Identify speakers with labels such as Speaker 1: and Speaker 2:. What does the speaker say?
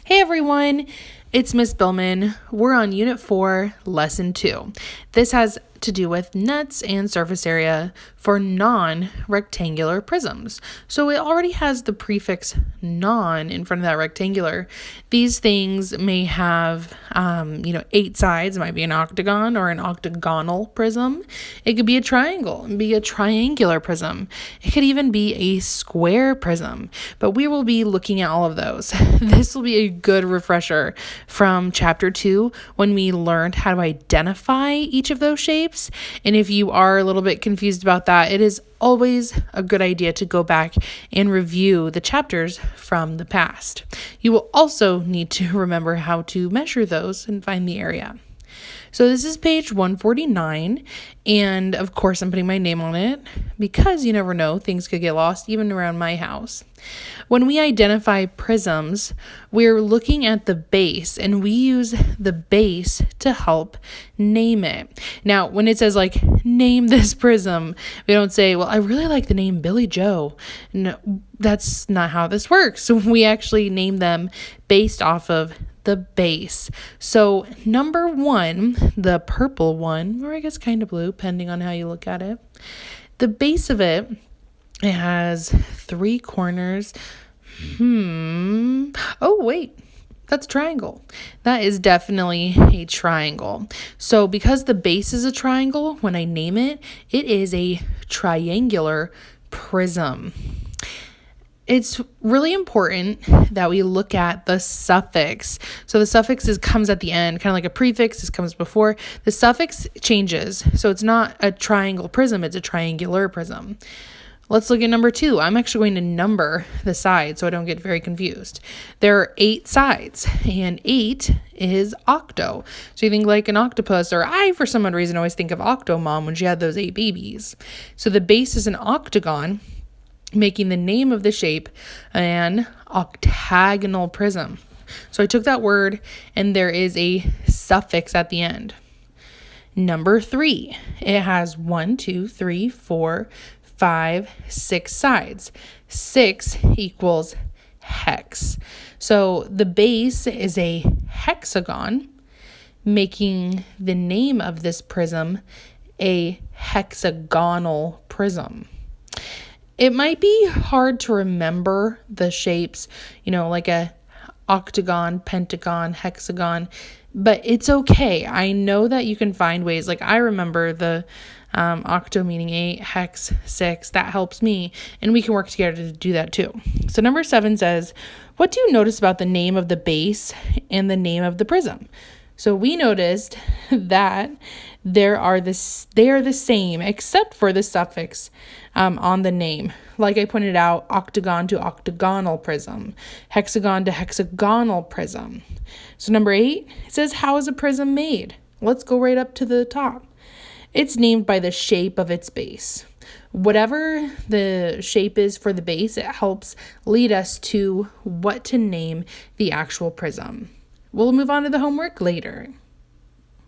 Speaker 1: Hey everyone, it's Miss Billman. We're on Unit 4, Lesson 2. This has to do with nets and surface area for non-rectangular prisms. So it already has the prefix non in front of that rectangular. These things may have, 8 sides. It might be an octagon or an octagonal prism. It could be a triangle and be a triangular prism. It could even be a square prism. But we will be looking at all of those. This will be a good refresher from Chapter 2 when we learned how to identify each of those shapes. And if you are a little bit confused about that, it is always a good idea to go back and review the chapters from the past. You will also need to remember how to measure those and find the area. So this is page 149, and of course I'm putting my name on it because you never know, things could get lost even around my house. When we identify prisms, we're looking at the base, and we use the base to help name it. Now, when it says name this prism, we don't say, well, I really like the name Billy Joe. No, that's not how this works. So we actually name them based off of the base. So number 1, the purple one, or I guess kind of blue, depending on how you look at it. The base of it has 3 corners. Oh, wait. That's a triangle. That is definitely a triangle. So because the base is a triangle, when I name it, it is a triangular prism. It's really important that we look at the suffix. So the suffix comes at the end, kind of like a prefix. This comes before. The suffix changes. So it's not a triangle prism. It's a triangular prism. Let's look at number 2. I'm actually going to number the sides so I don't get very confused. There are 8 sides, and 8 is octo. So you think like an octopus, or I, for some odd reason, always think of Octomom when she had those 8 babies. So the base is an octagon, making the name of the shape an octagonal prism. So I took that word, and there is a suffix at the end. Number 3, it has 1, 2, 3, 4, 5, 6 sides. 6 equals hex. So the base is a hexagon, making the name of this prism a hexagonal prism. It might be hard to remember the shapes, like a octagon, pentagon, hexagon, but it's okay. I know that you can find ways. I remember the octo meaning 8, hex 6. That helps me, and we can work together to do that too. So number 7 says, what do you notice about the name of the base and the name of the prism? So we noticed that they are the same except for the suffix on the name. Like I pointed out, octagon to octagonal prism, hexagon to hexagonal prism. So number 8, it says, how is a prism made? Let's go right up to the top. It's named by the shape of its base. Whatever the shape is for the base, it helps lead us to what to name the actual prism. We'll move on to the homework later.